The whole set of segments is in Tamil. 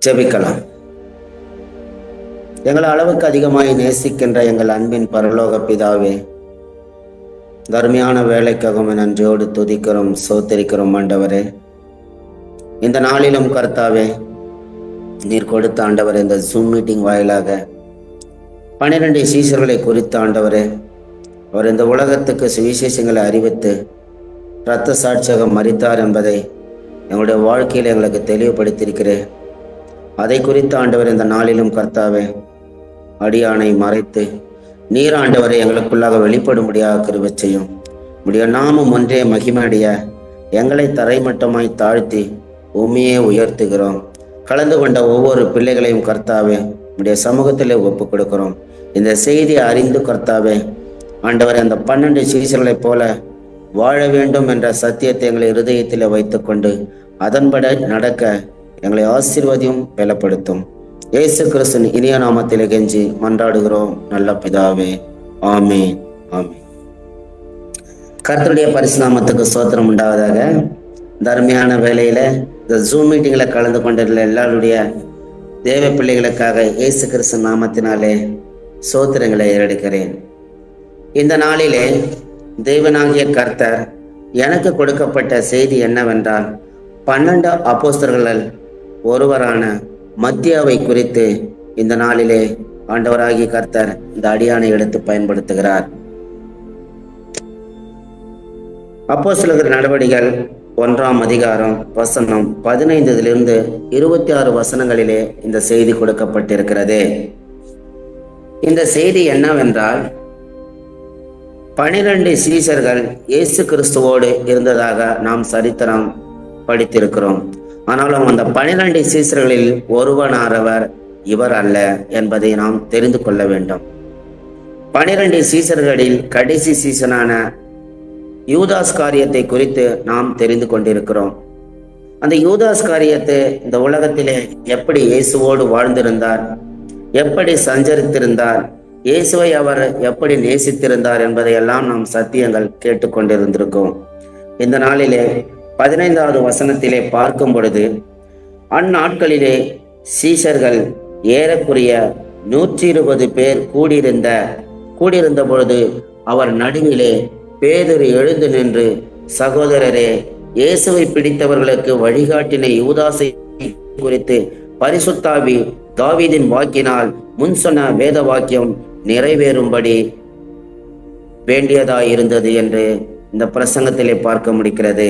ஜெபிக்கலாம். எங்கள் அளவுக்கு அதிகமாய் நேசிக்கின்ற எங்கள் அன்பின் பரலோக பிதாவே, தர்மையான வேலைக்காக நன்றியோடு துதிக்கிறோம், சோத்தரிக்கிறோம் ஆண்டவரே. இந்த நாளிலும் கர்த்தாவே, நீர் கொடுத்த ஆண்டவர் இந்த ஜூம் மீட்டிங் வாயிலாக 12 சீஷர்களை குறித்த ஆண்டவரே, அவர் இந்த உலகத்துக்கு சுவிசேஷங்களை அறிவித்து இரத்த சாட்சியாக மரித்தார் என்பதை எங்களுடைய வாழ்க்கையில் எங்களுக்கு தெளிவுபடுத்தியிருக்கிறேன். அதை குறித்த ஆண்டவர் இந்த நாளிலும் கர்த்தாவே, அடியானை மறைத்து நீர் ஆண்டவரை எங்களுக்குள்ளாக வெளிப்படும்படியாக கிருபை செய்யும். உடைய நாமம் ஒன்றே மகிமையடைய எங்களை தரைமட்டமாய் தாழ்த்தி உண்மையே உயர்த்துகிறோம். கலந்து கொண்ட ஒவ்வொரு பிள்ளைகளையும் கர்த்தாவே உடைய சமூகத்திலே ஒப்பு கொடுக்கிறோம். இந்த செய்தியை அறிந்து கர்த்தாவே ஆண்டவரை அந்த 12 சீஷர்களைப் போல வாழ வேண்டும் என்ற சத்தியத்தை எங்களை இருதயத்தில் வைத்துக்கொண்டு அதன்படி நடக்க எங்களை ஆசீர்வதியும் பலப்படுத்தும். இயேசு கிறிஸ்துவின் இனிய நாமத்திலே கெஞ்சி மன்றாடுகிறோம் நல்ல பிதாவே, ஆமென், ஆமென். கர்த்தருடைய பரிசுநாமத்துக்கு ஸ்தோத்திரம் உண்டாவதாக. தர்மையான வேலையில இந்த ஜூம் மீட்டிங்ல கலந்து கொண்டிருந்த எல்லாருடைய தேவ பிள்ளைகளுக்காக இயேசு கிறிஸ்து நாமத்தினாலே ஸ்தோத்திரங்களை ஏறெடுக்கிறேன். இந்த நாளிலே தேவனாகிய கர்த்தர் எனக்கு கொடுக்கப்பட்ட செய்தி என்னவென்றால், 12 அப்போஸ்தலர்கள் ஒருவரான மத்தியாவை குறித்து இந்த நாளிலே ஆண்டவராகிய கர்த்தர் இந்த அடியானை எடுத்து பயன்படுத்துகிறார். அப்போஸ்தலர் நடவடிக்கைகள் 1ஆம் அதிகாரம் வசனம் 15 26 வசனங்களிலே இந்த செய்தி கொடுக்கப்பட்டிருக்கிறது. இந்த செய்தி என்னவென்றால், 12 சீஷர்கள் இயேசு கிறிஸ்துவோடு இருந்ததாக நாம் சரித்திரம் படித்திருக்கிறோம். ஆனாலும் அந்த 12 சீஷர்களில் ஒருவனானவர் இவர் அல்ல என்பதை நாம் தெரிந்து கொள்ள வேண்டும். 12 சீஷர்களில் கடைசி சீசனான யூதாஸ் காரியத்தை குறித்து நாம் தெரிந்து கொண்டிருக்கிறோம். அந்த யூதாஸ் காரியத்தை இந்த உலகத்திலே எப்படி இயேசுவோடு வாழ்ந்திருந்தார், எப்படி சஞ்சரித்திருந்தார், இயேசுவை அவர் எப்படி நேசித்திருந்தார் என்பதையெல்லாம் நாம் சத்தியங்கள் கேட்டுக்கொண்டிருந்திருக்கோம். இந்த நாளிலே 15வது வசனத்திலே பார்க்கும் பொழுது, அந்நாட்களிலே சீஷர்கள் ஏறக்குறைய 120 பேர் கூடியிருந்த பொழுது அவர் நடுவிலே பேதுரு எழுந்து நின்று, சகோதரரே, இயேசுவை பிடித்தவர்களுக்கு வழிகாட்டின யூதாசை குறித்து பரிசுத்தாவி தாவீதின் வாக்கினால் முன் சொன்ன வேத வாக்கியம் நிறைவேறும்படி வேண்டியதாயிருந்தது என்று இந்த பிரசங்கத்திலே பார்க்க முடிகிறது.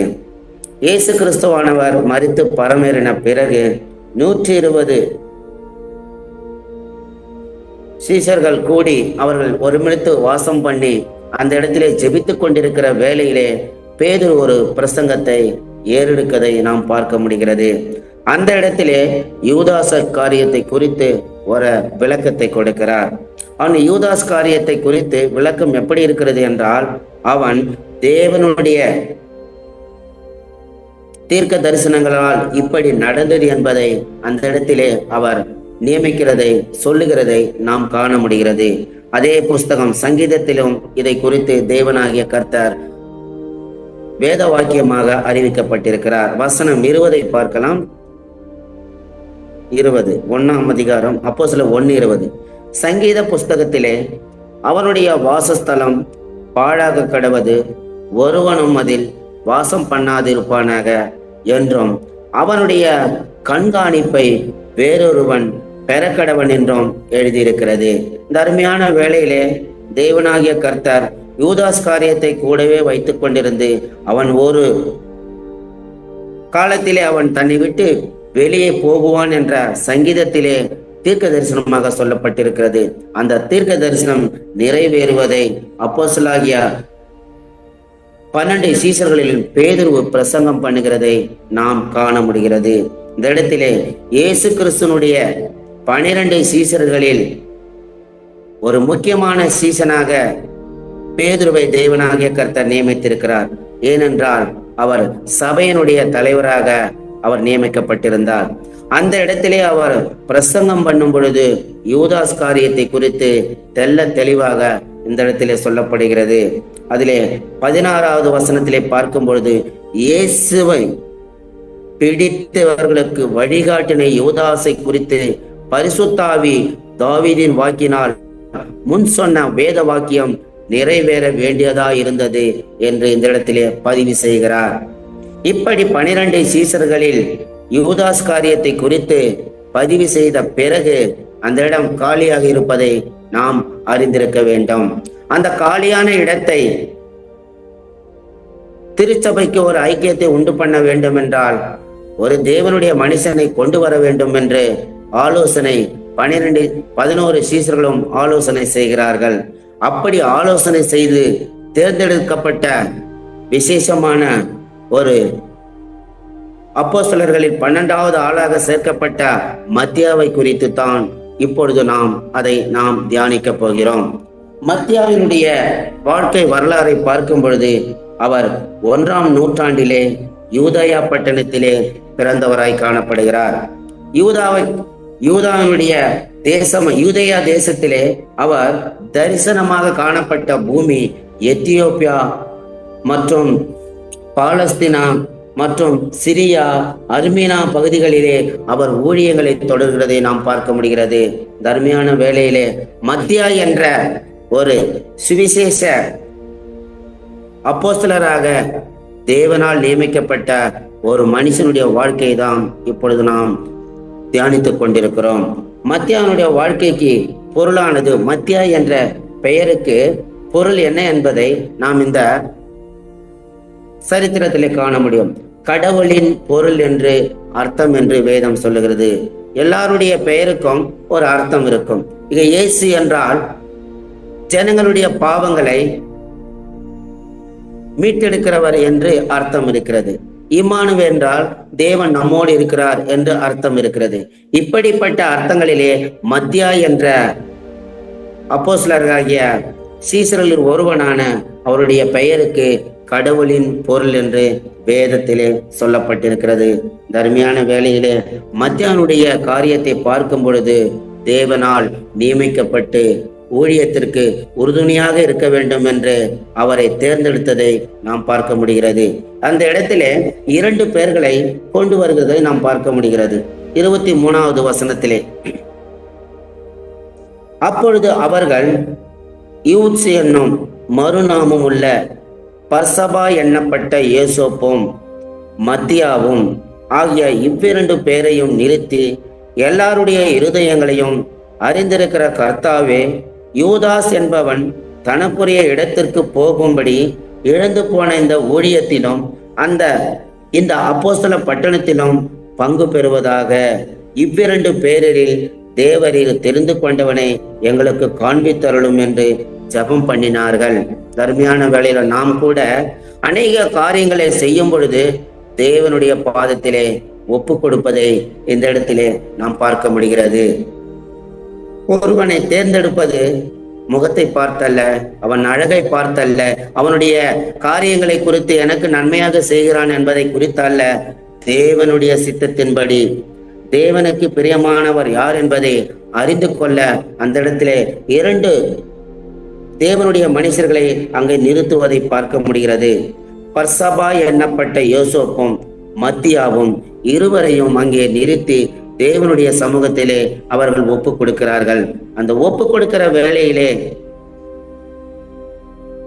இயேசு கிறிஸ்துவானவர் மரித்து பரமேறின பிறகு 120 சீஷர்கள் கூடி அவர்கள் ஒருமித்து வாசம் பண்ணி அந்த இடத்திலே ஜெபித்துக் கொண்டிருக்கிற வேளையிலே பேதுரு ஒரு பிரசங்கத்தை ஏறெடுக்கதை நாம் பார்க்க முடிகிறது. அந்த இடத்திலே யூதாஸ் காரியத்தை குறித்து ஒரு விளக்கத்தை கொடுக்கிறார். அவன் யூதாஸ் காரியத்தை குறித்து விளக்கம் எப்படி இருக்கிறது என்றால், அவன் தேவனுடைய தீர்க்க தரிசனங்களால் இப்படி நடந்தது என்பதை அந்த இடத்திலே அவர் நியமிக்கிறதை சொல்லுகிறதை நாம் காண முடிகிறது. அதே புஸ்தகம் சங்கீதத்திலும் இதை குறித்து தேவனாகிய கர்த்தர் வேத வாக்கியமாக அறிவிக்கப்பட்டிருக்கிறார். வசனம் 20 பார்க்கலாம். 20 1ஆம் அதிகாரம் அப்போஸ்தலர் 1:20. சங்கீத புஸ்தகத்திலே, அவனுடைய வாசஸ்தலம் பாழாக கடவது, ஒருவனும் அதில் வாசம் பண்ணாதிருப்பானாக என்றும், அவனுடைய கண்காணிப்பை வேறொருவன் பெறக்கடவன் என்றும் எழுதியிருக்கிறது. இந்த அருமையான வேளையிலே தேவனாகிய கர்த்தர் யூதாஸ் காரியத்தை கூடவே வைத்துக் கொண்டிருந்து, அவன் ஒரு காலத்திலே அவன் தன்னை விட்டு வெளியே போகுவான் என்ற சங்கீதத்திலே தீர்க்க தரிசனமாக சொல்லப்பட்டிருக்கிறது. அந்த தீர்க்க தரிசனம் நிறைவேறுவதை அப்போஸ்தலராகிய 12 சீஷர்களில் பேதுரு பிரசங்கம் பண்ணுகிறதை நாம் காண முடிகிறது. இந்த இடத்திலே இயேசு கிறிஸ்துனுடைய 12 சீஷர்களில் ஒரு முக்கியமான சீசனாக பேதுருவை தேவனாகிய கர்த்தர் நியமித்திருக்கிறார். ஏனென்றால் அவர் சபையினுடைய தலைவராக அவர் நியமிக்கப்பட்டிருந்தார். அந்த இடத்திலே அவர் பிரசங்கம் பண்ணும் பொழுது யூதாஸ் காரியத்தை குறித்து தெல்ல தெளிவாக இந்த இடத்திலே சொல்லப்படுகிறது. அதிலே 16வது வசனத்திலே பார்க்கும் பொழுது, இயேசுவை பிடித்தவர்களுக்கு வழிகாட்டின யூதாசை குறித்து பரிசுத்தாவி தாவீதின் வாக்கினால் முன் சொன்ன வேத வாக்கியம் நிறைவேற வேண்டியதா இருந்தது என்று இந்த இடத்திலே பதிவு செய்கிறார். இப்படி 12 சீசர்களில் யூதாஸ் காரியத்தை குறித்து பதிவு செய்த பிறகு அந்த இடம் காலியாக இருப்பதை நாம் அறிந்திருக்க வேண்டும். அந்த காலியான இடத்தை திருச்சபைக்கு ஒரு ஐக்கியத்தை உண்டு பண்ண வேண்டும் என்றால் ஒரு தேவனுடைய மனுஷனை கொண்டு வர வேண்டும் என்று ஆலோசனை 11 சீசர்களும் ஆலோசனை செய்கிறார்கள். அப்படி ஆலோசனை செய்து தேர்ந்தெடுக்கப்பட்ட விசேஷமான ஒரு அப்போஸ்தலர்களில் 12வது ஆளாக சேர்க்கப்பட்ட மத்தியாவை குறித்து தான் இப்பொழுது நாம் தியானிக்க போகிறோம். மத்தியாவினுடைய வாழ்க்கை வரலாறை பார்க்கும் பொழுது அவர் 1ஆம் நூற்றாண்டிலே யூதயா பட்டணத்திலே பிறந்தவராய் காணப்படுகிறார். யூதாவினுடைய தேசம் யூதயா தேசத்திலே அவர் தரிசனமாக காணப்பட்ட பூமி எத்தியோப்பியா மற்றும் பாலஸ்தீனா மற்றும் சிரியா, அர்மீனா பகுதிகளிலே அவர் ஊழியங்களை தொடர்கிறதை நாம் பார்க்க முடிகிறது. தர்மியான வேளையிலே மத்தியா என்ற ஒரு சுவிசேஷ அப்போஸ்தலராக தேவனால் நியமிக்கப்பட்ட ஒரு மனுஷனுடைய வாழ்க்கையை தான் இப்பொழுது நாம் தியானித்துக் கொண்டிருக்கிறோம். மத்தியானுடைய வாழ்க்கைக்கு பொருளானது, மத்தியா என்ற பெயருக்கு பொருள் என்ன என்பதை நாம் இந்த சரித்திரத்திலே காண முடியும். கடவுளின் பொருள் என்று அர்த்தம் என்று வேதம் சொல்லுகிறது. எல்லாருடைய பெயருக்கும் ஒரு அர்த்தம் இருக்கும். இங்க இயேசு என்றால் ஜனங்களுடைய பாவங்களை மீட்டெடுக்கிறவர் என்று அர்த்தம் இருக்கிறது. இம்மானுவேல் என்றால் தேவன் நம்மோடு இருக்கிறார் என்று அர்த்தம் இருக்கிறது. இப்படிப்பட்ட அர்த்தங்களிலே மத்தியா என்ற அப்போஸ்தலராகிய சீசரில் ஒருவனான அவருடைய பெயருக்கு கடவுளின் பொருள் என்று வேதத்திலே சொல்லப்பட்டிருக்கிறது. தர்மியான வேளையிலே மத்தியானுடைய காரியத்தை பார்க்கும் பொழுது தேவனால் நியமிக்கப்பட்டு ஊழியத்திற்கு உறுதுணையாக இருக்க வேண்டும் என்று அவரை தேர்ந்தெடுத்ததை நாம் பார்க்க முடிகிறது. அந்த இடத்திலே 2 பேர்களை கொண்டு வருகிறதை நாம் பார்க்க முடிகிறது. 23வது வசனத்திலே, அப்பொழுது அவர்கள் யூத்ஸ் என்னும் மறுநாமம் உள்ள பர்சபா எண்ணப்பட்ட யோசேப்பும் மத்தியாவும் ஆகிய இவ்விரண்டு பேரையும் நிறுத்தி, எல்லாருடைய இருதயங்களையும் அறிந்திருக்கிற கர்த்தாவே, யூதாஸ் என்பவன் தனக்குரிய இடத்திற்கு போகும்படி இழந்து போன இந்த ஊழியத்திலும் இந்த அப்போஸ்தல பட்டணத்திலும் பங்கு பெறுவதாக இவ்விரண்டு பேரில் தேவரீர் தெரிந்து கொண்டவனை எங்களுக்கு காண்பித்தருளும் என்று ஜெபம் பண்ணினார்கள். தர்மியான வேளையில நாம் கூட அநேக காரியங்களை செய்யும் பொழுது தேவனுடைய பாதத்திலே ஒப்பு கொடுப்பதை இந்த இடத்திலே நாம் பார்க்க முடிகிறது. ஒருவனை தேர்ந்தெடுப்பது முகத்தை பார்த்தல்ல, அவன் அழகை பார்த்தல்ல, அவனுடைய காரியங்களை குறித்து எனக்கு நன்மையாக செய்கிறான் என்பதை குறித்தல்ல, தேவனுடைய சித்தத்தின்படி தேவனுக்கு பிரியமானவர் யார் என்பதை அறிந்து கொள்ள அந்த இடத்திலே 2 தேவனுடைய மனுஷர்களை அங்கே நிறுத்துவதை பார்க்க முடிகிறது. பர்சபா எண்ணப்பட்ட யோசேப்பும் மத்தியாவும் இருவரையும் அங்கே நிறுத்தி தேவனுடைய சமூகத்திலே அவர்கள் ஒப்பு கொடுக்கிறார்கள். அந்த ஒப்பு கொடுக்கிற வேளையிலே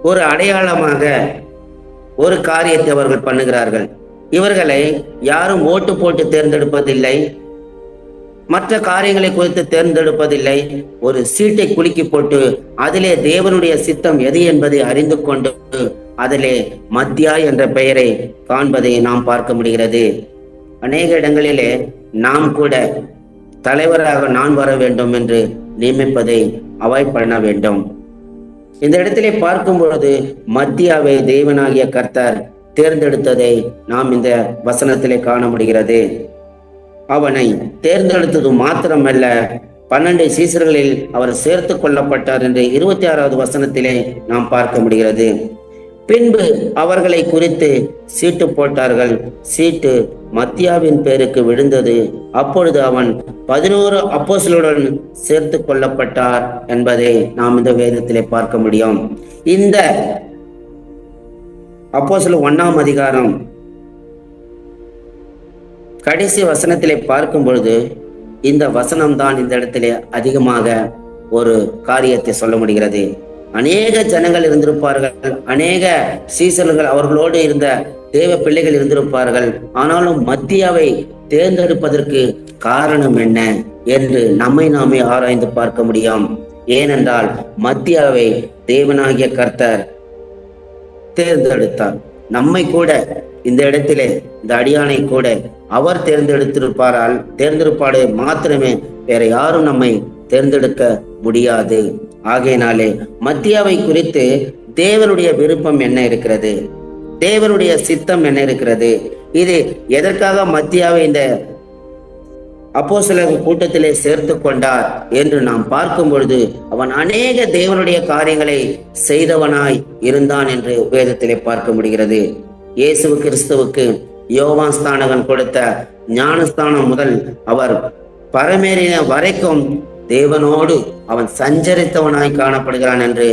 ஒரு அடையாளமாக ஒரு காரியத்தை அவர்கள் பண்ணுகிறார்கள். இவர்களை யாரும் ஓட்டு போட்டு தேர்ந்தெடுப்பதில்லை, மற்ற காரியங்களை குறித்து தேர்ந்தெடுப்பதில்லை. ஒரு சீட்டை குலுக்கி போட்டு அதிலே தேவனுடைய சித்தம் எது என்பதை அறிந்து கொண்டு அதிலே மத்தியா என்ற பெயரை காண்பதை நாம் பார்க்க முடிகிறது. அநேக இடங்களிலே நாம் கூட தலைவராக நான் வர வேண்டும் என்று நியமிப்பதை அவாய்ட் பண்ண வேண்டும். இந்த இடத்திலே பார்க்கும் பொழுது மத்தியாவை தேவனாகிய கர்த்தர் தேர்ந்தெடுத்ததை நாம் இந்த வசனத்திலே காண முடிகிறது. அவனை தேர்ந்தெடுத்தது மாத்திரமல்ல, 12 சீசர்களில் அவர் சேர்த்து கொள்ளப்பட்டார் என்று 26வது வசனத்திலே நாம் பார்க்க முடிகிறது. பின்பு அவர்களை குறித்து சீட்டு போட்டார்கள். சீட்டு மத்தியாவின் பேருக்கு விழுந்தது. அப்பொழுது அவன் 11 அப்போஸ்தலருடன் சேர்த்து கொள்ளப்பட்டார் என்பதை நாம் இந்த வேதத்திலே பார்க்க முடியும். இந்த அப்போஸ்தலர் 1ஆம் அதிகாரம் கடைசி வசனத்திலே பார்க்கும் பொழுது இந்த வசனம்தான் இந்த இடத்திலே அதிகமாக ஒரு காரியத்தை சொல்ல முடிகிறது. அநேக ஜனங்கள் இருந்திருப்பார்கள், அநேக சீசர்கள் அவர்களோடு இருந்த தேவ பிள்ளைகள் இருந்திருப்பார்கள். ஆனாலும் மத்தியாவை தேர்ந்தெடுப்பதற்கு காரணம் என்ன என்று நம்மை நாமே ஆராய்ந்து பார்க்க முடியும். ஏனென்றால் மத்தியாவை தேவனாகிய கர்த்தர் தேர்ந்தெடுத்தார். நம்மை கூட இந்த இடத்திலே, இந்த அடியானை கூட அவர் தேர்ந்தெடுப்பாடு மாத்திரமே, வேற யாரும் நம்மை தேர்ந்தெடுக்க முடியாது. ஆகையினாலே மத்தியாவை குறித்து தேவனுடைய விருப்பம் என்ன இருக்கிறது, தேவனுடைய சித்தம் என்ன இருக்கிறது, இது எதற்காக மத்தியாவை இந்த அப்போஸ்தலர் கூட்டத்திலே சேர்த்து கொண்டார் என்று நாம் பார்க்கும் பொழுது, அவன் அநேக தேவனுடைய காரியங்களை செய்தவனாய் இருந்தான் என்று வேதத்திலே பார்க்க முடிகிறது. இயேசு கிறிஸ்துவுக்கு யோவான் ஸ்நானகன் கொடுத்த ஞானஸ்தானம் முதல் அவர் பரமேறின வரைக்கும் தேவனோடு அவன் சஞ்சரித்தவனாய் காணப்படுகிறான் என்று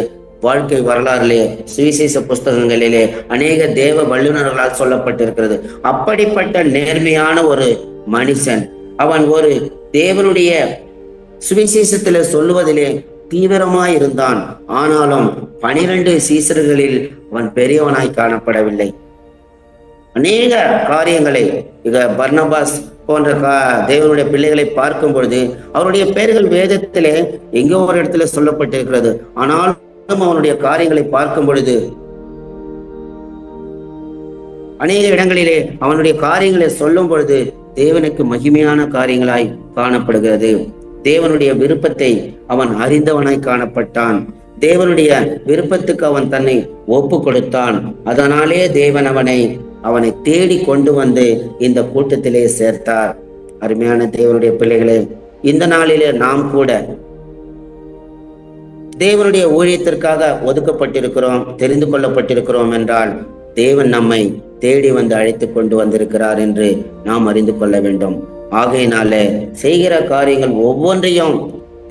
வாழ்க்கை வரலாறிலே, சுவிசேஷ புஸ்தகங்களிலே அநேக தேவ வல்லுநர்களால் சொல்லப்பட்டிருக்கிறது. அப்படிப்பட்ட நேர்மையான ஒரு மனுஷன், அவன் ஒரு தேவனுடைய சுவிசேஷத்திலே சொல்லுவதிலே தீவிரமாய் இருந்தான். ஆனாலும் 12 சீசர்களில் அவன் பெரியவனாய் காணப்படவில்லை. அநேக காரியங்களை பர்னபாஸ் போன்ற தேவனுடைய பிள்ளைகளை பார்க்கும் பொழுது அவருடைய பெயர்கள் வேதத்திலே எங்கோ ஒரு இடத்துல சொல்லப்பட்டிருக்கிறது. ஆனாலும் அவனுடைய காரியங்களை பார்க்கும் பொழுது அநேக இடங்களிலே அவனுடைய காரியங்களை சொல்லும் பொழுது தேவனுக்கு மகிமையான காரியங்களாய் காணப்படுகிறது. தேவனுடைய விருப்பத்தை அவன் அறிந்தவனாய் காணப்பட்டான். தேவனுடைய விருப்பத்துக்கு அவன் தன்னை ஒப்பு கொடுத்தான். அதனாலே தேவன் அவனை தேடி கொண்டு வந்து இந்த கூட்டத்திலே சேர்த்தார். அருமையான தேவனுடைய பிள்ளைகளே, இந்த நாளிலே நாம் கூட தேவனுடைய ஊழியத்திற்காக ஒதுக்கப்பட்டிருக்கிறோம், தெரிந்து கொள்ளப்பட்டிருக்கிறோம் என்றால் தேவன் நம்மை தேடி வந்து அழைத்து கொண்டு வந்திருக்கிறார் என்று நாம் அறிந்து கொள்ள வேண்டும். ஆகையினால செய்கிற காரியங்கள் ஒவ்வொன்றையும்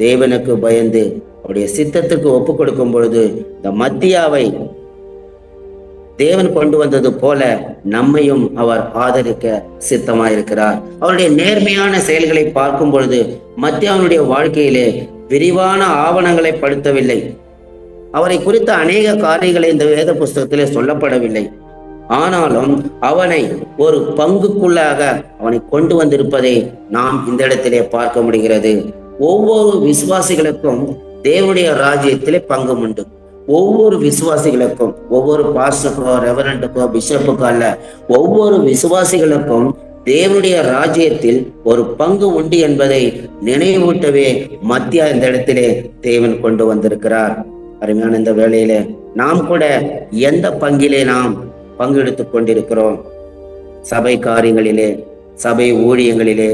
தேவனுக்கு பயந்து அவருடைய சித்தத்துக்கு ஒப்பு கொடுக்கும் பொழுது இந்த மத்தியாவை தேவன் கொண்டு வந்தது போல நம்மையும் அவர் ஆதரிக்க சித்தமாயிருக்கிறார். அவருடைய நேர்மையான செயல்களை பார்க்கும் பொழுது மத்தியாவனுடைய வாழ்க்கையிலே விரிவான ஆவணங்களை படுத்தவில்லை. அவரை குறித்த அநேக காரியங்களை இந்த வேத புஸ்தகத்திலே சொல்லப்படவில்லை. ஆனாலும் அவனை ஒரு பங்குக்குள்ளாக அவனை கொண்டு வந்திருப்பதை நாம் இந்த இடத்திலே பார்க்க முடிகிறது. ஒவ்வொரு விசுவாசிகளுக்கும் தேவனுடைய ராஜ்யத்திலே பங்கு உண்டு. ஒவ்வொரு விசுவாசிகளுக்கும், ஒவ்வொரு பாஸ்டருக்கோ ரெவரண்டுக்கோ பிஷப்புக்கோ அல்ல, ஒவ்வொரு விசுவாசிகளுக்கும் தேவனுடைய ராஜ்யத்தில் ஒரு பங்கு உண்டு என்பதை நினைவூட்டவே மத்தியா இந்த இடத்திலே தேவன் கொண்டு வந்திருக்கிறார். அருமையான இந்த வேளையிலே நாம் கூட எந்த பங்கிலே நாம் பங்கெடுத்துக் கொண்டிருக்கிறோம்? சபை காரியங்களிலே, சபை ஊழியங்களிலே,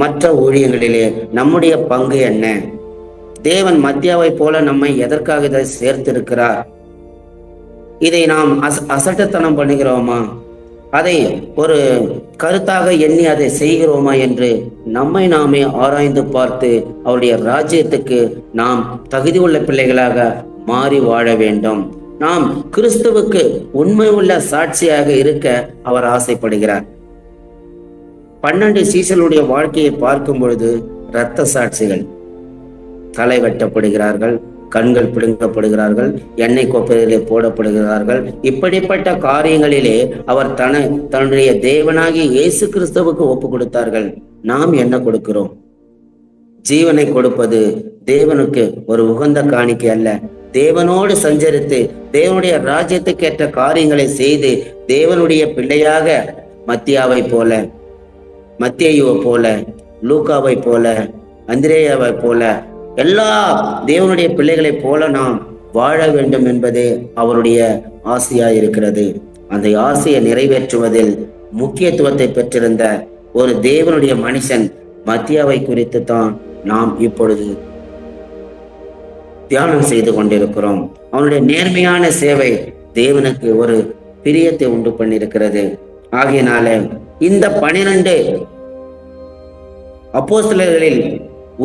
மற்ற ஊழியங்களிலே நம்முடைய பங்கு என்ன? தேவன் மத்தியாவை போல நம்மை எதற்காக இதை சேர்த்திருக்கிறார்? இதை நாம் அசட்டத்தனம் பண்ணுகிறோமா? அதை ஒரு கருத்தாக எண்ணி அதை செய்கிறோமா என்று நம்மை நாமே ஆராய்ந்து பார்த்து அவருடைய ராஜ்யத்துக்கு நாம் தகுதி உள்ள பிள்ளைகளாக மாறி வாழ வேண்டும். நாம் கிறிஸ்துவுக்கு உண்மை உள்ள சாட்சியாக இருக்க அவர் ஆசைப்படுகிறார். 12 சீசர்களுடைய வாழ்க்கையை பார்க்கும் பொழுது இரத்த சாட்சிகள், தலை வெட்டப்படுகிறார்கள், கண்கள் பிடுங்கப்படுகிறார்கள், எண்ணெய் கோப்பையிலே போடப்படுகிறார்கள். இப்படிப்பட்ட காரியங்களிலே அவர் தன்னுடைய தேவனாகி இயேசு கிறிஸ்துவுக்கு ஒப்பு கொடுத்தார்கள். நாம் என்ன கொடுக்கிறோம்? ஜீவனை கொடுப்பது தேவனுக்கு ஒரு உகந்த காணிக்கை அல்ல. தேவனோடு சஞ்சரித்து தேவனுடைய ராஜ்யத்துக்கு ஏற்ற காரியங்களை செய்து தேவனுடைய பிள்ளையாக மத்தியாவை போல, மத்தேயுவை போல, லூக்காவை போல, அந்திரேயாவை போல, எல்லா தேவனுடைய பிள்ளைகளை போல நாம் வாழ வேண்டும் என்பதே அவருடைய ஆசையா இருக்கிறது. அந்த ஆசையை நிறைவேற்றுவதில் முக்கியத்துவத்தை பெற்றிருந்த ஒரு தேவனுடைய மனுஷன் மத்தியாவை குறித்து தான் நாம் இப்பொழுது தியானம் செய்து கொண்டிருக்கிறோம். அவனுடைய நேர்மையான சேவை தேவனுக்கு ஒரு பிரியத்தை உண்டு பண்ணிருக்கிறது. ஆகையினால இந்த 12 அப்போஸ்தலர்களில்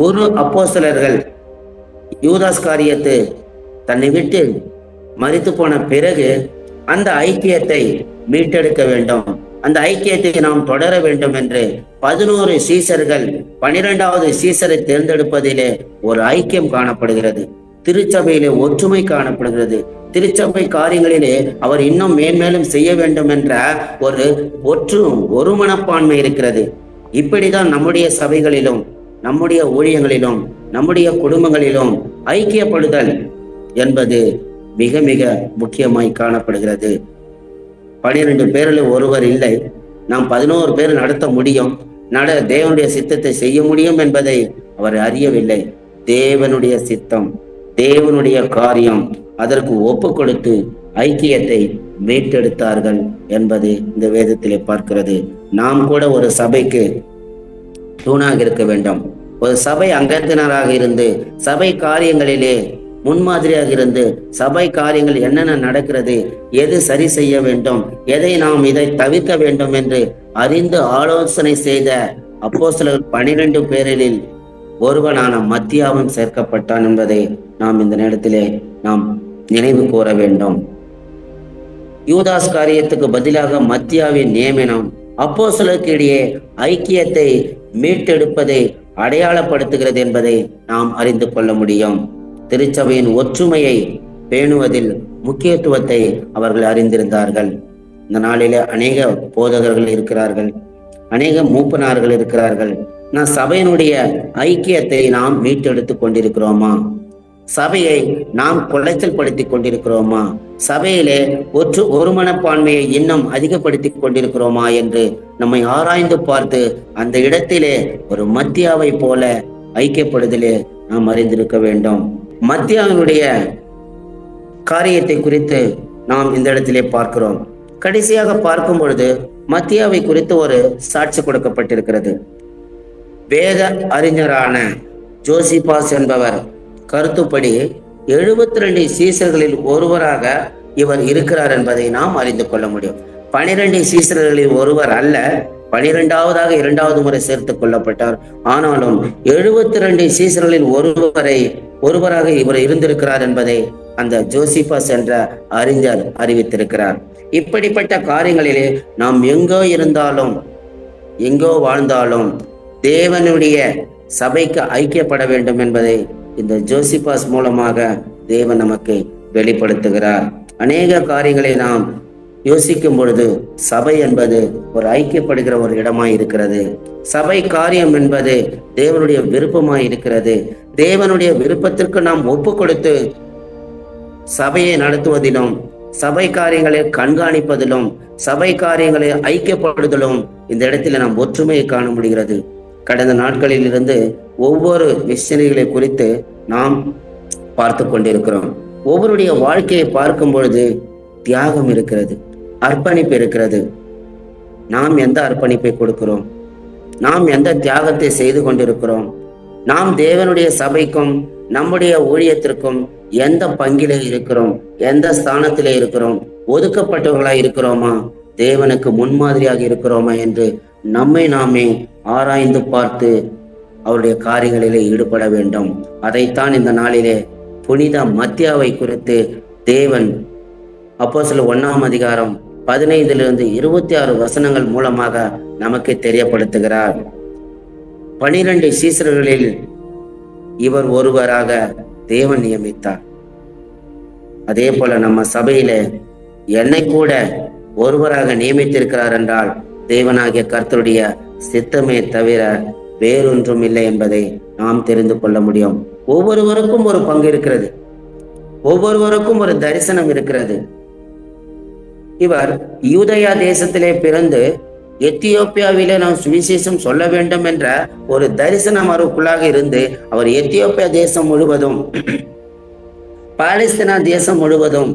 ஒரு அப்போஸ்தலர்கள் யூதாஸ் காரியத்து தன்னை விட்டு மரித்து போன பிறகு அந்த ஐக்கியத்தை மீட்டெடுக்க வேண்டும். அந்த ஐக்கியத்தை நாம் தொடர வேண்டும் என்று 11 சீசர்கள் 12வது சீசரை தேர்ந்தெடுப்பதிலே ஒரு ஐக்கியம் காணப்படுகிறது. திருச்சபையிலே ஒற்றுமை காணப்படுகிறது. திருச்சபை காரியங்களிலே அவர் இன்னும் மேன்மேலும் செய்ய வேண்டும் என்ற ஒரு மனப்பான்மை இருக்கிறது. இப்படிதான் நம்முடைய சபைகளிலும், நம்முடைய ஊழியங்களிலும், நம்முடைய குடும்பங்களிலும் ஐக்கியப்படுதல் என்பது மிக மிக முக்கியமாய் காணப்படுகிறது. 12 பேரில் ஒருவர் இல்லை, நாம் 11 பேர் நடத்த முடியும், தேவனுடைய சித்தத்தை செய்ய முடியும் என்பதை அவர் அறியவில்லை. தேவனுடைய சித்தம், தேவனுடைய காரியம், அதற்கு ஒப்பு கொடுத்து ஐக்கியத்தை மீட்டெடுத்தார்கள் என்பது இந்த வேதத்திலே பார்க்கிறது. நாம் கூட ஒரு சபைக்கு தூணாக இருக்க வேண்டும். ஒரு சபை அங்கத்தினராக இருந்து சபை காரியங்களிலே முன்மாதிரியாக இருந்து சபை காரியங்கள் என்னென்ன நடக்கிறது, எது சரி செய்ய வேண்டும், எதை நாம் இதை தவிர்க்க வேண்டும் என்று அறிந்து ஆலோசனை செய்த அப்போஸ்தலர் 12 பேரில் ஒருவனான மத்தியாவும் சேர்க்கப்பட்டான் என்பதை நாம் இந்த நேரத்திலே நாம் நினைவு கூற வேண்டும். யூதாஸ் காரியத்துக்கு பதிலாக மத்தியாவின் நியமனம் அப்போஸ்தலருக்கு இடையே ஐக்கியத்தை மீட்டெடுப்பதை அடையாளப்படுத்துகிறது என்பதை நாம் அறிந்து கொள்ள முடியும். திருச்சபையின் ஒற்றுமையை பேணுவதில் முக்கியத்துவத்தை அவர்கள் அறிந்திருந்தார்கள். இந்த நாளிலே அநேக போதகர்கள் இருக்கிறார்கள், அநேக மூப்பனார்கள் இருக்கிறார்கள். சபையினுடைய ஐக்கியத்தை நாம் மீட்டெடுத்து கொண்டிருக்கிறோமா? சபையை நாம் குலைச்சல் படுத்தி கொண்டிருக்கிறோமா? சபையிலே ஒரு மனப்பான்மையை இன்னும் அதிகப்படுத்தி கொண்டிருக்கிறோமா என்று நம்மை ஆராய்ந்து பார்த்து அந்த இடத்திலே ஒரு மத்தியாவை போல ஐக்கியப்படுதலே நாம் அறிந்திருக்க வேண்டும். மத்தியாவினுடைய காரியத்தை குறித்து நாம் இந்த இடத்திலே பார்க்கிறோம். கடைசியாக பார்க்கும் பொழுது மத்தியாவை குறித்து ஒரு சாட்சி கொடுக்கப்பட்டிருக்கிறது. வேத அறிஞரான ஜோசிபாஸ் என்பவர் கருத்துப்படி 72 சீசர்களில் ஒருவராக இவர் இருக்கிறார் என்பதை நாம் அறிந்து கொள்ள முடியும். 12 சீசர்களில் ஒருவர் அல்ல, 12வதாக 2வது முறை சேர்த்துக் கொள்ளப்பட்டார். ஆனாலும் 72 சீசர்களில் ஒருவராக இவர் இருந்திருக்கிறார் என்பதை அந்த ஜோசிபாஸ் என்ற அறிஞர் அறிவித்திருக்கிறார். இப்படிப்பட்ட காரியங்களிலே நாம் எங்கோ இருந்தாலும், எங்கோ வாழ்ந்தாலும் தேவனுடைய சபைக்கு ஐக்கியப்பட வேண்டும் என்பதை இந்த ஜோசிபாஸ் மூலமாக தேவன் நமக்கு வெளிப்படுத்துகிறார். அநேக காரியங்களை நாம் யோசிக்கும் பொழுது சபை என்பது ஒரு ஐக்கியப்படுகிற ஒரு இடமாய் இருக்கிறது. சபை காரியம் என்பது தேவனுடைய விருப்பமாய் இருக்கிறது. தேவனுடைய விருப்பத்திற்கு நாம் ஒப்பு கொடுத்து சபையை நடத்துவதிலும், சபை காரியங்களை கண்காணிப்பதிலும், சபை காரியங்களை ஐக்கியப்படுதலும் இந்த இடத்துல நாம் ஒற்றுமையை காண முடிகிறது. கடந்த நாட்களில் இருந்து ஒவ்வொரு மிஷனரிகளை குறித்து நாம் பார்த்து கொண்டிருக்கிறோம். ஒவ்வொருடைய வாழ்க்கையை பார்க்கும் பொழுது தியாகம் இருக்கிறது, அர்ப்பணிப்பு இருக்கிறது. நாம் எந்த அர்ப்பணிப்பை கொடுக்கிறோம்? நாம் எந்த தியாகத்தை செய்து கொண்டிருக்கிறோம்? நாம் தேவனுடைய சபைக்கும் நம்முடைய ஊழியத்திற்கும் எந்த பங்கிலே இருக்கிறோம்? எந்த ஸ்தானத்திலே இருக்கிறோம்? ஒதுக்கப்பட்டவர்களாய் இருக்கிறோமா? தேவனுக்கு முன்மாதிரியாக இருக்கிறோமா என்று நம்மை நாமே ஆராய்ந்து பார்த்து அவருடைய காரியங்களிலே ஈடுபட வேண்டும். அதைத்தான் இந்த நாளிலே புனித மத்தியாவை குறித்து தேவன் அப்போஸ்தலர் 1ஆம் அதிகாரம் 15 26 வசனங்கள் மூலமாக நமக்கு தெரியப்படுத்துகிறார். 12 சீசர்களில் இவர் ஒருவராக தேவன் நியமித்தார். அதே போல நம்ம சபையில என்னை கூட ஒருவராக நியமித்திருக்கிறார் என்றால் தேவனாகிய கர்த்தருடைய சித்தமே தவிர வேறொன்றும் இல்லை என்பதை நாம் தெரிந்து கொள்ள முடியும். ஒவ்வொருவருக்கும் ஒரு பங்கு இருக்கிறது, ஒவ்வொருவருக்கும் ஒரு தரிசனம் இருக்கிறது. இவர் யூதயா தேசத்திலே பிறந்து எத்தியோப்பியாவிலே நாம் சுவிசேஷம் சொல்ல வேண்டும் என்ற ஒரு தரிசனம் அவருக்குள்ளாக இருந்து அவர் எத்தியோப்பியா தேசம் முழுவதும், பாலஸ்தீனா தேசம் முழுவதும்,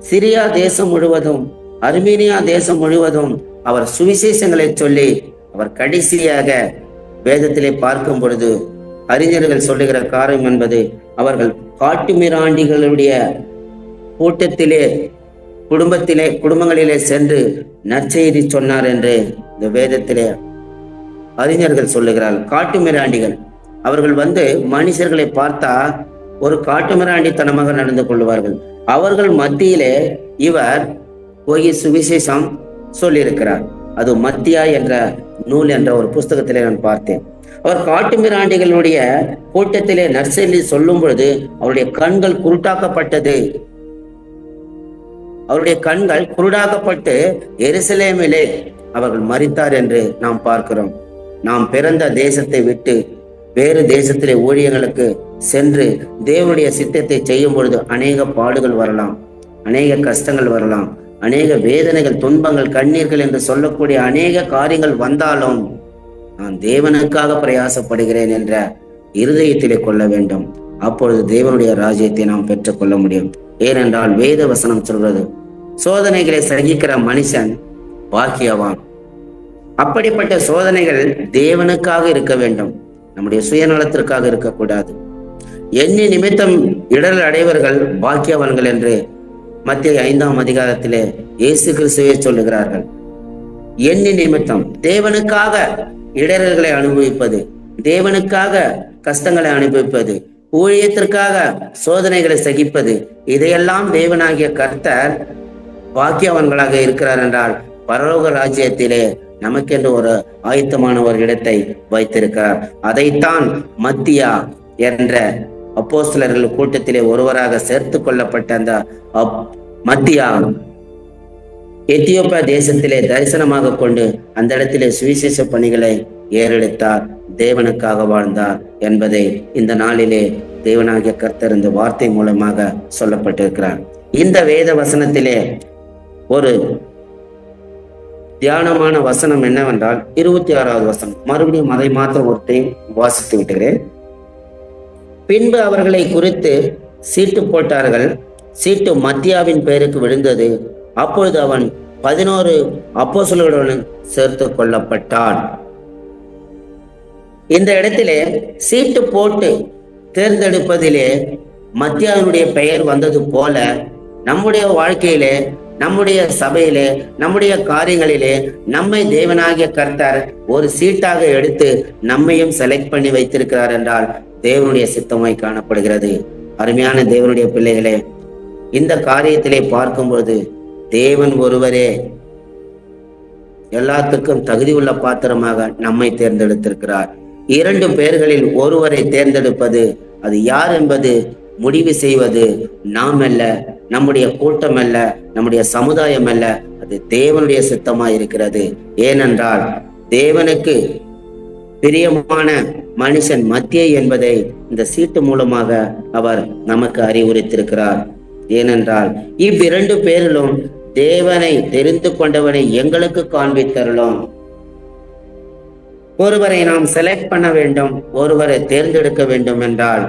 சிரியா தேசம் முழுவதும், அர்மீனியா தேசம் முழுவதும் அவர் சுவிசேஷங்களை சொல்லி அவர் கடைசியாக வேதத்திலே பார்க்கும் பொழுது அறிஞர்கள் சொல்லுகிற காரியம் என்பது அவர்கள் காட்டுமிராண்டிகளுடைய கூட்டத்திலே குடும்பங்களிலே சென்று நற்செய்தி சொன்னார் என்று இந்த வேதத்திலே அறிஞர்கள் சொல்லுகிறார்கள். காட்டுமிராண்டிகள் அவர்கள் மனுஷர்களை பார்த்தா ஒரு காட்டுமிராண்டித்தனமாக நடந்து கொள்வார்கள். அவர்கள் மத்தியிலே இவர் போய் சுவிசேஷம் சொல்லியிருக்கிறார். அது மத்தியா என்ற நூல் என்ற ஒரு புஸ்தகத்திலே நான் பார்த்தேன். அவர் காட்டுமிராண்டிகளுடைய கூட்டத்திலே நற்செய்தி சொல்லும் பொழுது அவருடைய கண்கள் குருட்டாக்கப்பட்டது. அவருடைய கண்கள் குருடாக்கப்பட்டு எருசலேமிலே அவர்கள் மரித்தார் என்று நாம் பார்க்கிறோம். நாம் பிறந்த தேசத்தை விட்டு வேறு தேசத்திலே ஊழியர்களுக்கு சென்று தேவனுடைய சித்தத்தை செய்யும் பொழுது அநேக பாடுகள் வரலாம், அநேக கஷ்டங்கள் வரலாம், அநேக வேதனைகள், துன்பங்கள், கண்ணீர்கள் என்று சொல்லக்கூடிய அநேக காரியங்கள் வந்தாலும் நான் தேவனுக்காக பிரயாசப்படுகிறேன் என்ற இருதயத்திலே கொள்ள வேண்டும். அப்பொழுது தேவனுடைய ராஜ்யத்தை நாம் பெற்றுக் கொள்ள முடியும். ஏனென்றால் வேத வசனம் சொல்றது, சோதனைகளை சகிக்கிற மனுஷன் பாக்கியவான். அப்படிப்பட்ட சோதனைகள் தேவனுக்காக இருக்க வேண்டும், நம்முடைய சுயநலத்திற்காக இருக்கக்கூடாது. எண்ணி நிமித்தம் இடர் அடைவர்கள் பாக்கியவான்கள் என்று மத்திய 5ஆம் அதிகாரத்திலே இயேசு கிறிஸ்துவே சொல்லுகிறார்கள். எண்ணி நிமித்தம் தேவனுக்காக இடர்களை அனுபவிப்பது, தேவனுக்காக கஷ்டங்களை அனுபவிப்பது, ஊழியத்திற்காக சோதனைகளை சகிப்பது, இதையெல்லாம் தேவனாகிய கர்த்தர் பாக்கியவான்களாக இருக்கிறார் என்றால் பரலோக ராஜ்யத்திலே நமக்கென்று ஒரு ஆயத்தமான ஒரு இடத்தை வைத்திருக்கிறார். அதைத்தான் மத்தியா என்ற அப்போஸ்தலர்கள் கூட்டத்திலே ஒருவராக சேர்த்து கொள்ளப்பட்ட அந்த மத்தியா எத்தியோப்பியா தேசத்திலே தரிசனமாக கொண்டு அந்த இடத்திலே சுவிசேஷ பணிகளை ஏறெடுத்தார், தேவனுக்காக வாழ்ந்தார் என்பதை இந்த நாளிலே தேவனாகிய கர்த்தர் இந்த வார்த்தை மூலமாக சொல்லப்பட்டிருக்கிறார். இந்த வேத வசனத்திலே ஒரு தியானமான வசனம் என்னவென்றால் 26வது வசனம். மறுபடியும் அதை மாத்திரம் ஒரு டைம் வாசித்து விட்டுகிறேன். பின்பு அவர்களை குறித்து சீட்டு போட்டார்கள். சீட்டு மத்தியாவின் பெயருக்கு விழுந்தது. அப்பொழுது அவன் 11 அப்போஸ்தலர்களுடன் சேர்த்து கொள்ளப்பட்டான். இந்த இடத்திலே சீட்டு போட்டு தேர்ந்தெடுப்பதிலே மத்தியாவினுடைய பெயர் வந்தது போல நம்முடைய வாழ்க்கையிலே, நம்முடைய சபையிலே, நம்முடைய காரியங்களிலே நம்மை தேவனாகிய கர்த்தர் ஒரு சீட்டாக எடுத்து நம்மையும் செலக்ட் பண்ணி வைத்திருக்கிறார் என்றால் தேவனுடைய சித்தமாய் காணப்படுகிறது. அருமையான தேவனுடைய பிள்ளைகளே, இந்த காரியத்திலே பார்க்கும்போது தேவன் ஒருவரே எல்லாத்துக்கும் தகுதி உள்ள பாத்திரமாக நம்மை தேர்ந்தெடுத்திருக்கிறார். 2 பேர்களில் ஒருவரை தேர்ந்தெடுப்பது, அது யார் என்பது முடிவு செய்வது நாம் அல்ல, நம்முடைய கூட்டம் அல்ல, நம்முடைய சமுதாயம் அல்ல, அது தேவனுடைய சித்தமாய் இருக்கிறது. ஏனென்றால் தேவனுக்கு பிரியமான மனுஷன் மத்தியை என்பதை இந்த சீட்டு மூலமாக அவர் நமக்கு அறிவுறுத்திருக்கிறார். ஏனென்றால் இவ்விரண்டு பேரிலும் தேவனை தெரிந்து கொண்டவனை எங்களுக்கு காண்பித்தருளும். ஒருவரை நாம் செலக்ட் பண்ண வேண்டும், ஒருவரை தேர்ந்தெடுக்க வேண்டும் என்றால்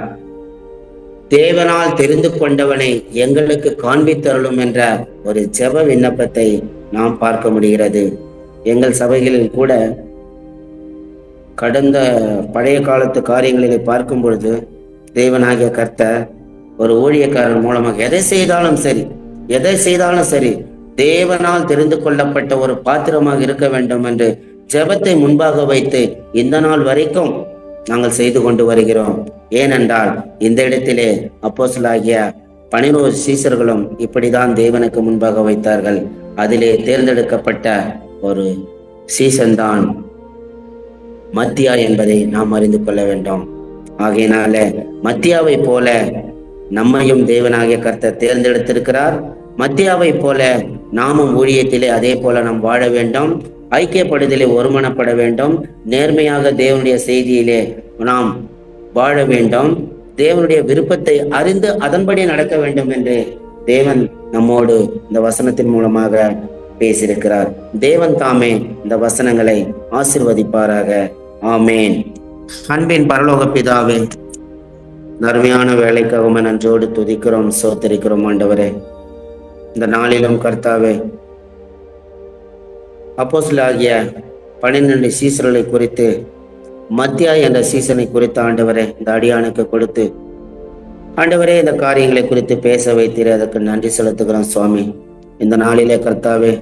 தேவனால் தெரிந்து கொண்டவனை எங்களுக்கு காண்பித்தருளும் என்ற ஒரு ஜெப விண்ணப்பத்தை நாம் பார்க்க முடிகிறது. எங்கள் சபைகளில் கூட கடந்த பழைய காலத்து காரியங்களிலே பார்க்கும் பொழுது தேவனாகிய கர்த்தர் ஒரு ஊழியக்காரன் மூலமாக எதை செய்தாலும் சரி தேவனால் தெரிந்து கொள்ளப்பட்ட ஒரு பாத்திரமாக இருக்க வேண்டும் என்று ஜெபத்தை முன்பாக வைத்து இந்த நாள் வரைக்கும் நாங்கள் செய்து கொண்டு வருகிறோம். ஏனென்றால் இந்த இடத்திலே அப்போஸ்தலராகிய 12 சீசர்களும் இப்படிதான் தேவனுக்கு முன்பாக வைத்தார்கள். அதிலே தேர்ந்தெடுக்கப்பட்ட ஒரு சீசன் தான் மத்தியா என்பதை நாம் அறிந்து கொள்ள வேண்டும். ஆகையினால மத்தியாவை போல நம்மையும் தேவனாகிய கர்த்தர் தேர்ந்தெடுத்திருக்கிறார். மத்தியாவை போல நாமும் ஊழியத்திலே அதே போல நாம் வாழ வேண்டும், ஐக்கியப்படுதலே ஒருமனப்பட வேண்டும், நேர்மையாக தேவனுடைய செய்தியிலே நாம் வாழ வேண்டும், தேவனுடைய விருப்பத்தை அறிந்து அதன்படி நடக்க வேண்டும் என்று தேவன் நம்மோடு இந்த வசனத்தின் மூலமாக பேசியிருக்கிறார். தேவன் தாமே இந்த வசனங்களை ஆசீர்வதிப்பாராக. ஆமேன். அன்பின் பரலோக பிதாவே, அருமையான வேலைக்காக நன்றோடு துதிக்கிறோம், சோத்தரிக்கிறோம். ஆண்டவரே, இந்த நாளிலும் கர்த்தாவே அப்போஸ்தலராகிய 12 சீசர்களை குறித்து மத்தியா என்ற சீசனை குறித்து ஆண்டவரே இந்த அடியானுக்கு கொடுத்து ஆண்டவரே இந்த காரியங்களை குறித்து பேச வைத்தீர். அதற்கு நன்றி செலுத்துகிறோம் சுவாமி. இந்த நாளிலே கர்த்தாவே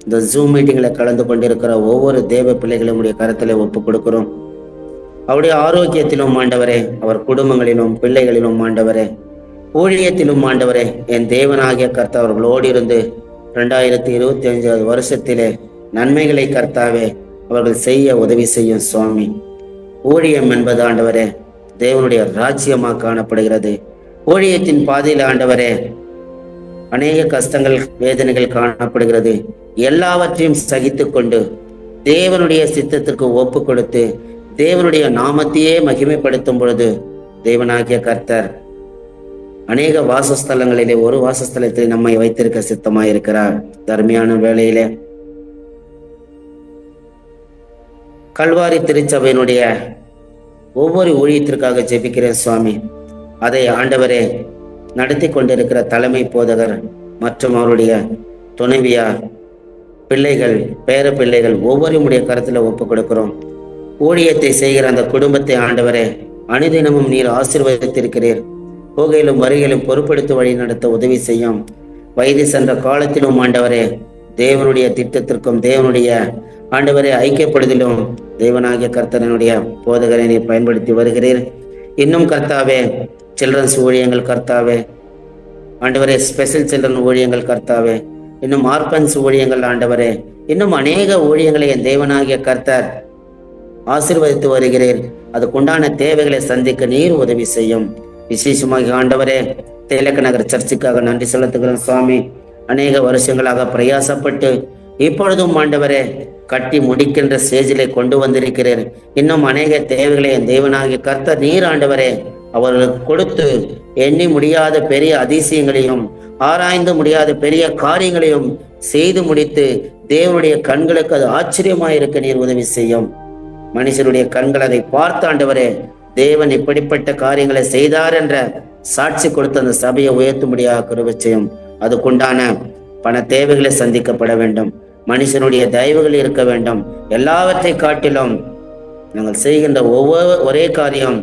இந்த ஜூம் மீட்டிங்ல கலந்து கொண்டிருக்கிற ஒவ்வொரு தேவ பிள்ளைகளும் உடைய கரத்திலே ஒப்பு கொடுக்கிறோம். அவருடைய ஆரோக்கியத்திலும் ஆண்டவரே, அவர் குடும்பங்களிலும் பிள்ளைகளிலும் ஆண்டவரே, ஊழியத்திலும் ஆண்டவரே, என் தேவனாகிய கர்த்தர் அவர்களோடு இருந்து 2025 வருஷத்திலே நன்மைகளை கர்த்தாவே அவர்கள் செய்ய உதவி செய்யும் சுவாமி. ஊழியம் என்பது ஆண்டவரே தேவனுடைய ராஜ்யமாக காணப்படுகிறது. ஊழியத்தின் பாதையில் ஆண்டவரே அநேக கஷ்டங்கள், வேதனைகள் காணப்படுகிறது. எல்லாவற்றையும் சகித்து கொண்டு தேவனுடைய சித்தத்திற்கு ஒப்பு கொடுத்து தேவனுடைய நாமத்தையே மகிமைப்படுத்தும் பொழுது தேவனாகிய கர்த்தர் அநேக வாசஸ்தலங்களிலே ஒரு வாசஸ்தலத்தில் நம்மை வைத்திருக்க சித்தமாயிருக்கிறார். தர்மையான வேளையிலே கல்வாரி திருச்சபையினுடைய ஒவ்வொரு ஊழியத்திற்காக ஜெபிக்கிறேன் சுவாமி. அதை ஆண்டவரே நடத்தி கொண்டிருக்கிற தலைமை போதகர் மற்றும் அவருடைய துணைவியார், பிள்ளைகள், பேர பிள்ளைகள் ஒவ்வொருடைய கருத்துல ஒப்பு கொடுக்கிறோம். ஊழியத்தை செய்கிற அந்த குடும்பத்தை ஆண்டவரே அனுதினமும் நீர் ஆசீர்வதித்திருக்கிறீர். போகையிலும் வருகையிலும் பொறுப்படுத்தி வழி நடத்த உதவி செய்யும். வயது சென்ற காலத்திலும் ஆண்டவரே தேவனுடைய திட்டத்திற்கும் தேவனுடைய ஆண்டவரை ஐக்கியப்படுதலும் தேவனாகிய கர்த்தரனுடைய போதகரை நீர் பயன்படுத்தி வருகிறீர். இன்னும் கர்த்தாவே சில்ட்ரன்ஸ் ஊழியங்கள் கர்த்தாவே, ஆண்டவரே ஸ்பெஷல் சில்ட்ரன் ஊழியங்கள் கர்த்தாவே, இன்னும் ஆர்பன்ஸ் ஊழியங்கள் ஆண்டவரே, இன்னும் அநேக ஊழியங்களை என் தேவனாகிய கர்த்தர் ஆசீர்வதித்து வருகிறீர். அதுக்குண்டான தேவைகளை சந்திக்க நீர் உதவி செய்யும். விசேஷமாக ஆண்டவரே தேலக்க நகர் சர்ச்சுக்காக நன்றி செலுத்துகிறோம் சுவாமி. அநேக வருஷங்களாக பிரயாசப்பட்டு இப்பொழுதும் ஆண்டவரே கட்டி முடிக்கின்ற ஸ்டேஜிலே கொண்டு வந்திருக்கிறீர். இன்னும் அநேக தேவைகளை என் தேவனாகிய கர்த்தர் நீர் ஆண்டவரே அவர்களுக்கு கொடுத்து எண்ணி முடியாத பெரிய அதிசயங்களையும் ஆராய்ந்து முடியாத பெரிய காரியங்களையும் செய்து முடித்து தேவனுடைய கண்களுக்கு அது ஆச்சரியமாயிருக்க நீர் உதவி செய்யும். மனுஷனுடைய கண்கள் அதை பார்த்து ஆண்டவரே தேவன் இப்படிப்பட்ட காரியங்களை செய்தார் என்ற சாட்சி கொடுத்து அந்த சபையை உயர்த்தும்படியாக கிருபை செய்யும். அதுக்குண்டான பண தேவைகளை சந்திக்கப்பட வேண்டும். மனுஷனுடைய தயவுகள் இருக்க வேண்டும். எல்லாவற்றை காட்டிலும் நாங்கள் செய்கின்ற ஒரே காரியம்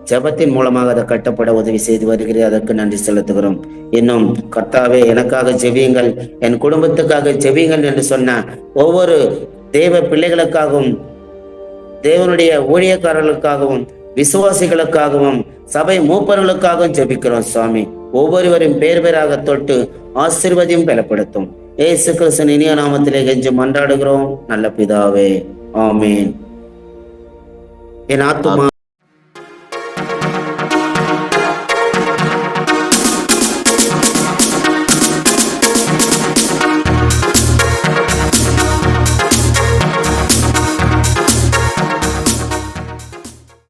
ஜெபத்தின் மூலமாக அதை கட்டப்பட உதவி செய்து வருகிறேன். அதற்கு நன்றி செலுத்துகிறோம். இன்னும் கர்த்தாவே எனக்காக ஜெபியுங்கள், என் குடும்பத்துக்காக ஜெபியுங்கள் என்று சொன்ன ஒவ்வொரு தேவ பிள்ளைகளுக்காகவும் தேவனுடைய ஊழியக்காரர்களுக்காகவும் விசுவாசிகளுக்காகவும் சபை மூப்பர்களுக்காகவும் ஜெபிக்கிறோம் சுவாமி. ஒவ்வொருவரும் பேர் பேராக தொட்டு ஆசீர்வதியும் பலப்படுத்தும். இயேசு கிறிஸ்துவின் இனிய நாமத்திலே கெஞ்சி மன்றாடுகிறோம் நல்ல பிதாவே, ஆமேன். என் ஆத்துமா